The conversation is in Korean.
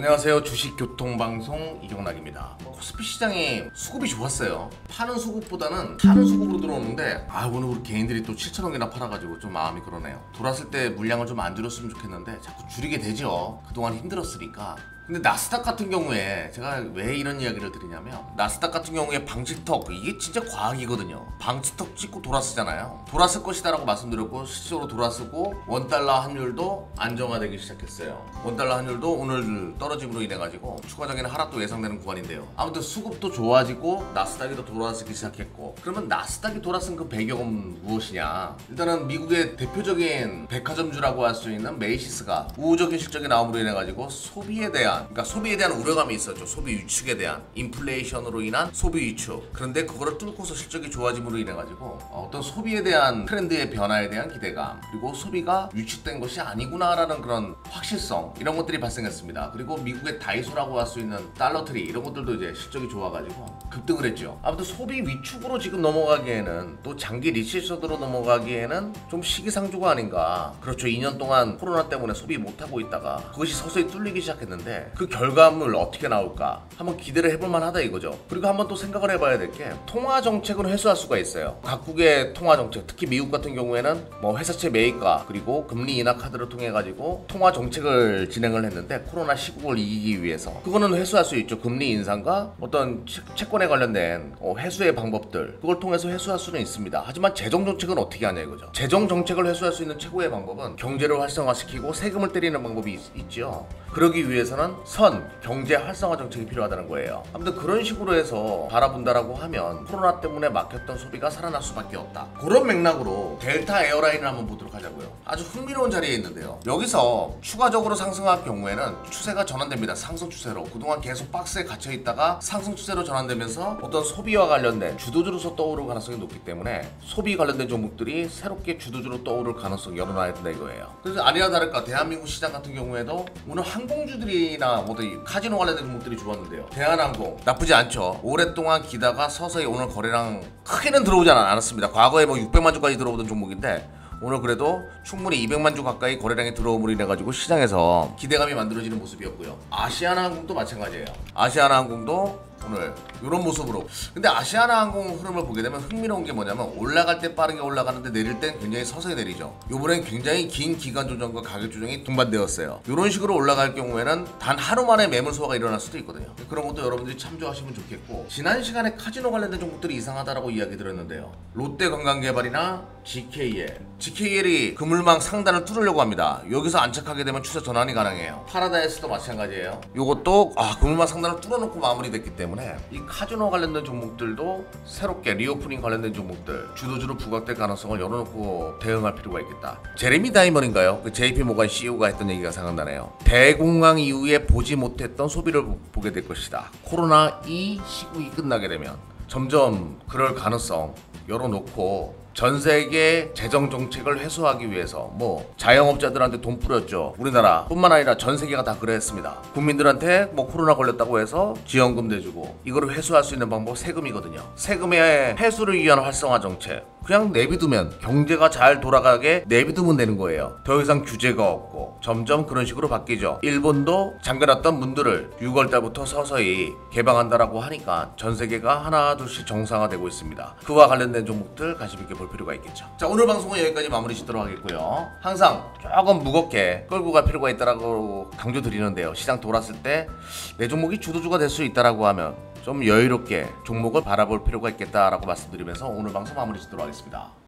안녕하세요. 주식교통방송 이경락입니다. 코스피 시장이 수급이 좋았어요. 파는 수급보다는 사는 수급으로 들어오는데 오늘 우리 개인들이 또 7,000원이나 팔아가지고 좀 마음이 그러네요. 돌았을 때 물량을 좀 안 줄였으면 좋겠는데 자꾸 줄이게 되죠. 그동안 힘들었으니까. 근데 나스닥 같은 경우에 제가 왜 이런 이야기를 드리냐면, 나스닥 같은 경우에 방지턱, 이게 진짜 과학이거든요. 방지턱 찍고 돌았었잖아요. 돌았을 것이다 라고 말씀드렸고, 실제로 돌았었고 원달러 환율도 안정화되기 시작했어요. 원달러 환율도 오늘 떨어짐으로 인해 가지고 추가적인 하락도 예상되는 구간인데요. 아무튼 수급도 좋아지고 나스닥이 더 돌아서기 시작했고, 그러면 나스닥이 돌아선 그 배경은 무엇이냐? 일단은 미국의 대표적인 백화점주라고 할 수 있는 메이시스가 우호적인 실적이 나옴으로 인해 가지고 소비에 대한, 그러니까 소비에 대한 우려감이 있었죠. 소비 위축에 대한, 인플레이션으로 인한 소비 위축. 그런데 그거를 뚫고서 실적이 좋아짐으로 인해 가지고 어떤 소비에 대한 트렌드의 변화에 대한 기대감, 그리고 소비가 위축된 것이 아니구나라는 그런 확실성, 이런 것들이 발생했습니다. 그리고 미국의 다이소라고 할 수 있는 달러트리, 이런 것들도 이제 실적이 좋아가지고 급등을 했죠. 아무튼 소비 위축으로 지금 넘어가기에는, 또 장기 리세션으로 넘어가기에는 좀 시기상조가 아닌가. 그렇죠. 2년 동안 코로나 때문에 소비 못하고 있다가 그것이 서서히 뚫리기 시작했는데 그 결과물 어떻게 나올까 한번 기대를 해볼 만하다 이거죠. 그리고 한번 또 생각을 해봐야 될 게, 통화 정책은 회수할 수가 있어요. 각국의 통화 정책, 특히 미국 같은 경우에는 뭐 회사채 매입과 그리고 금리 인하 카드를 통해 가지고 통화 정책을 진행을 했는데, 코로나 시국을 이기기 위해서 그거는 회수할 수 있죠. 금리 인상과 어떤 채권에 관련된 회수의 방법들, 그걸 통해서 회수할 수는 있습니다. 하지만 재정 정책은 어떻게 하냐 이거죠. 재정 정책을 회수할 수 있는 최고의 방법은 경제를 활성화시키고 세금을 때리는 방법이 있죠. 그러기 위해서는 경제 활성화 정책이 필요하다는 거예요. 아무튼 그런 식으로 해서 바라본다라고 하면 코로나 때문에 막혔던 소비가 살아날 수밖에 없다. 그런 맥락으로 델타 에어라인을 한번 보도록 하자고요. 아주 흥미로운 자리에 있는데요. 여기서 추가적으로 상승할 경우에는 추세가 전환됩니다. 상승 추세로. 그동안 계속 박스에 gat혀 있다가 상승 추세로 전환되면서 어떤 소비와 관련된 주도주로서 떠오를 가능성이 높기 때문에 소비 관련된 종목들이 새롭게 주도주로 떠오를 가능성이 열어놔야 된다 이거예요. 그래서 아니나 다를까 대한민국 시장 같은 경우에도 오늘 항공주들이나 카지노 관련된 종목들이 좋았는데요. 대한항공 나쁘지 않죠. 오랫동안 기다가 서서히 오늘 거래량 크게는 들어오지 않았습니다. 과거에 600만 주까지 들어오던 종목인데 오늘 그래도 충분히 200만 주 가까이 거래량이 들어옴으로 인해 가지고 시장에서 기대감이 만들어지는 모습이었고요. 아시아나항공도 마찬가지예요. 아시아나항공도 오늘 이런 모습으로. 근데 아시아나항공 흐름을 보게 되면 흥미로운 게 뭐냐면, 올라갈 때 빠르게 올라가는데 내릴 땐 굉장히 서서히 내리죠. 요번엔 굉장히 긴 기간 조정과 가격 조정이 동반되었어요. 이런 식으로 올라갈 경우에는 단 하루 만에 매물 소화가 일어날 수도 있거든요. 그런 것도 여러분들이 참조하시면 좋겠고, 지난 시간에 카지노 관련된 종목들이 이상하다라고 이야기 드렸는데요. 롯데관광개발이나 GKL이 그물망 상단을 뚫으려고 합니다. 여기서 안착하게 되면 추세 전환이 가능해요. 파라다이스도 마찬가지예요. 요것도 그물망 상단을 뚫어놓고 마무리됐기 때문에 이 카지노 관련된 종목들도 새롭게 리오프닝 관련된 종목들 주도주로 부각될 가능성을 열어놓고 대응할 필요가 있겠다. 제레미 다이먼인가요? 그 JP모간 CEO가 했던 얘기가 생각나네요. 대공황 이후에 보지 못했던 소비를 보게 될 것이다. 코로나 이 시국이 끝나게 되면 점점 그럴 가능성 열어놓고, 전 세계 재정 정책을 해소하기 위해서 자영업자들한테 돈 뿌렸죠. 우리나라 뿐만 아니라 전 세계가 다 그랬습니다. 국민들한테 코로나 걸렸다고 해서 지원금 내주고, 이거를 회수할 수 있는 방법 세금이거든요. 세금의 회수를 위한 활성화 정책, 그냥 내비두면, 경제가 잘 돌아가게 내비두면 되는 거예요. 더 이상 규제가 없고 점점 그런 식으로 바뀌죠. 일본도 잠겨놨던 문들을 6월달부터 서서히 개방한다라고 하니까 전 세계가 하나 둘씩 정상화되고 있습니다. 그와 관련된 종목들 관심 있게 볼 필요가 있겠죠. 자, 오늘 방송은 여기까지 마무리 짓도록 하겠고요. 항상 조금 무겁게 끌고 갈 필요가 있다라고 강조드리는데요. 시장 돌았을 때 내 종목이 주도주가 될 수 있다라고 하면 좀 여유롭게 종목을 바라볼 필요가 있겠다라고 말씀드리면서 오늘 방송 마무리 짓도록 하겠습니다.